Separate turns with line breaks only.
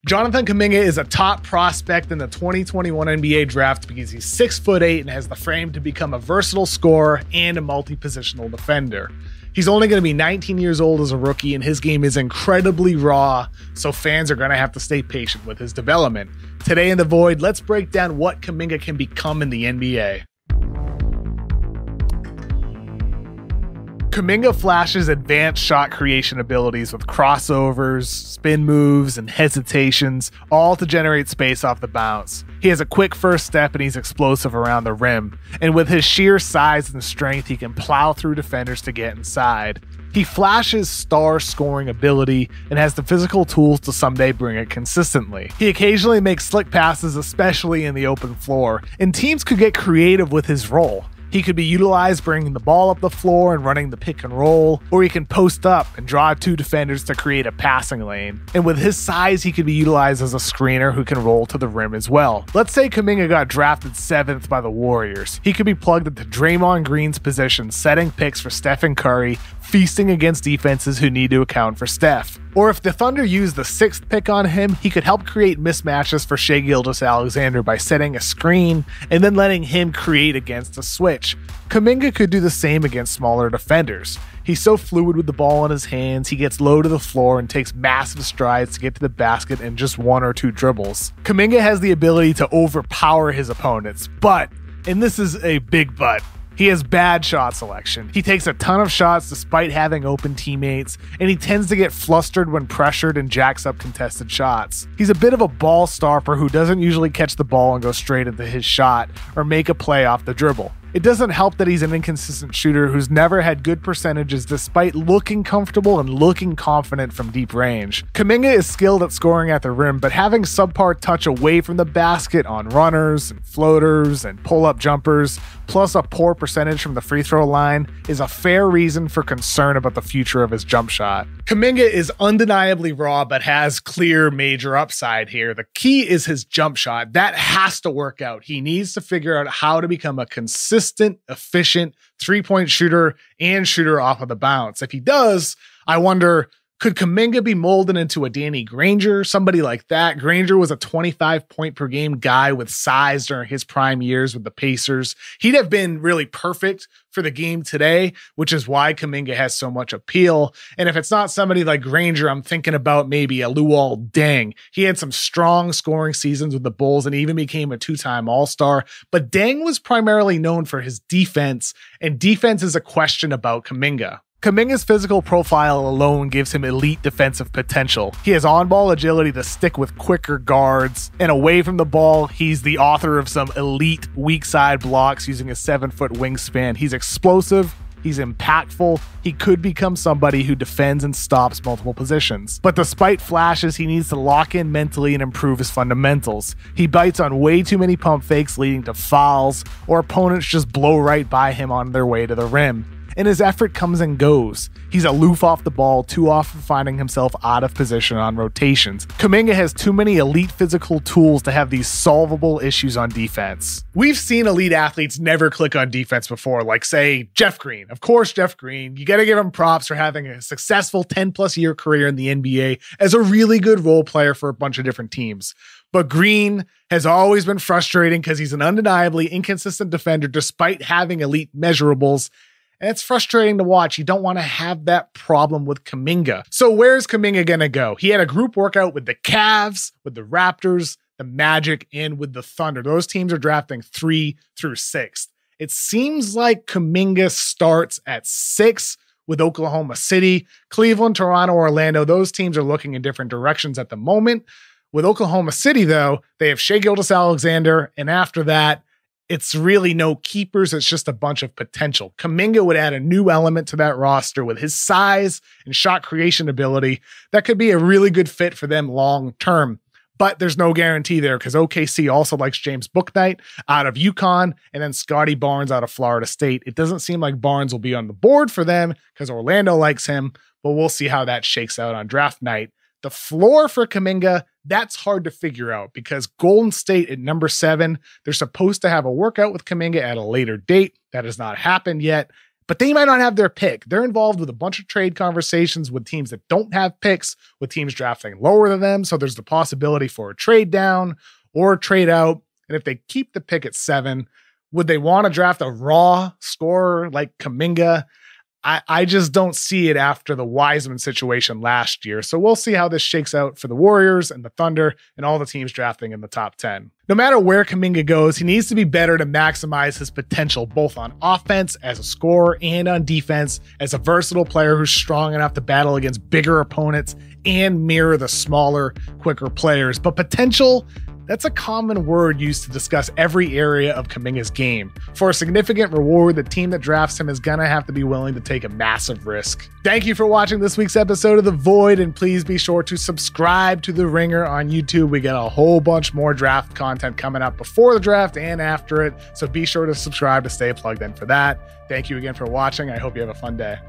Jonathan Kuminga is a top prospect in the 2021 NBA draft because he's 6'8" and has the frame to become a versatile scorer and a multi-positional defender. He's only going to be 19 years old as a rookie, and his game is incredibly raw, so fans are going to have to stay patient with his development. Today in The Void, let's break down what Kuminga can become in the NBA. Kuminga flashes advanced shot creation abilities with crossovers, spin moves, and hesitations, all to generate space off the bounce. He has a quick first step and he's explosive around the rim. And with his sheer size and strength, he can plow through defenders to get inside. He flashes star scoring ability and has the physical tools to someday bring it consistently. He occasionally makes slick passes, especially in the open floor, and teams could get creative with his role. He could be utilized bringing the ball up the floor and running the pick and roll, or he can post up and draw two defenders to create a passing lane. And with his size, he could be utilized as a screener who can roll to the rim as well. Let's say Kuminga got drafted 7th by the Warriors. He could be plugged into Draymond Green's position, setting picks for Steph and Curry, feasting against defenses who need to account for Steph. Or if the Thunder used the 6th pick on him, he could help create mismatches for Shai Gilgeous-Alexander by setting a screen and then letting him create against a switch. Kuminga could do the same against smaller defenders. He's so fluid with the ball in his hands, he gets low to the floor and takes massive strides to get to the basket in just 1 or 2 dribbles. Kuminga has the ability to overpower his opponents, but, and this is a big but, he has bad shot selection. He takes a ton of shots despite having open teammates, and he tends to get flustered when pressured and jacks up contested shots. He's a bit of a ball stopper who doesn't usually catch the ball and go straight into his shot or make a play off the dribble. It doesn't help that he's an inconsistent shooter who's never had good percentages despite looking comfortable and looking confident from deep range. Kuminga is skilled at scoring at the rim, but having subpar touch away from the basket on runners and floaters and pull-up jumpers, plus a poor percentage from the free throw line, is a fair reason for concern about the future of his jump shot. Kuminga is undeniably raw, but has clear major upside here. The key is his jump shot. That has to work out. He needs to figure out how to become a consistent, efficient three-point shooter and shooter off of the bounce. If he does, I wonder, could Kuminga be molded into a Danny Granger, somebody like that? Granger was a 25-point-per-game guy with size during his prime years with the Pacers. He'd have been really perfect for the game today, which is why Kuminga has so much appeal. And if it's not somebody like Granger, I'm thinking about maybe a Luol Deng. He had some strong scoring seasons with the Bulls and even became a 2-time All-Star. But Deng was primarily known for his defense, and defense is a question about Kuminga. Kuminga's physical profile alone gives him elite defensive potential. He has on-ball agility to stick with quicker guards, and away from the ball, he's the author of some elite weak side blocks using a 7-foot wingspan. He's explosive, he's impactful, he could become somebody who defends and stops multiple positions. But despite flashes, he needs to lock in mentally and improve his fundamentals. He bites on way too many pump fakes leading to fouls, or opponents just blow right by him on their way to the rim. And his effort comes and goes. He's aloof off the ball, too often finding himself out of position on rotations. Kuminga has too many elite physical tools to have these solvable issues on defense. We've seen elite athletes never click on defense before, like say Jeff Green. Of course, Jeff Green, you got to give him props for having a successful 10+ year career in the NBA as a really good role player for a bunch of different teams. But Green has always been frustrating because he's an undeniably inconsistent defender despite having elite measurables. And it's frustrating to watch. You don't want to have that problem with Kuminga. So where's Kuminga going to go? He had a group workout with the Cavs, with the Raptors, the Magic, and with the Thunder. Those teams are drafting 3 through 6. It seems like Kuminga starts at 6 with Oklahoma City. Cleveland, Toronto, Orlando, those teams are looking in different directions at the moment. With Oklahoma City, though, they have Shai Gilgeous-Alexander, and after that, it's really no keepers. It's just a bunch of potential. Kuminga would add a new element to that roster with his size and shot creation ability. That could be a really good fit for them long term. But there's no guarantee there because OKC also likes James Bouknight out of UConn and then Scotty Barnes out of Florida State. It doesn't seem like Barnes will be on the board for them because Orlando likes him, but we'll see how that shakes out on draft night. The floor for Kuminga, that's hard to figure out because Golden State at number 7, they're supposed to have a workout with Kuminga at a later date. That has not happened yet. but they might not have their pick. They're involved with a bunch of trade conversations with teams that don't have picks, with teams drafting lower than them. So there's the possibility for a trade down or a trade out. And if they keep the pick at 7, would they want to draft a raw scorer like Kuminga? I just don't see it after the Wiseman situation last year. So we'll see how this shakes out for the Warriors and the Thunder and all the teams drafting in the top 10. No matter where Kuminga goes, he needs to be better to maximize his potential, both on offense as a scorer and on defense as a versatile player who's strong enough to battle against bigger opponents and mirror the smaller, quicker players. But potential, that's a common word used to discuss every area of Kuminga's game. For a significant reward, the team that drafts him is gonna have to be willing to take a massive risk. Thank you for watching this week's episode of The Void, and please be sure to subscribe to The Ringer on YouTube. We got a whole bunch more draft content coming up before the draft and after it, so be sure to subscribe to stay plugged in for that. Thank you again for watching. I hope you have a fun day.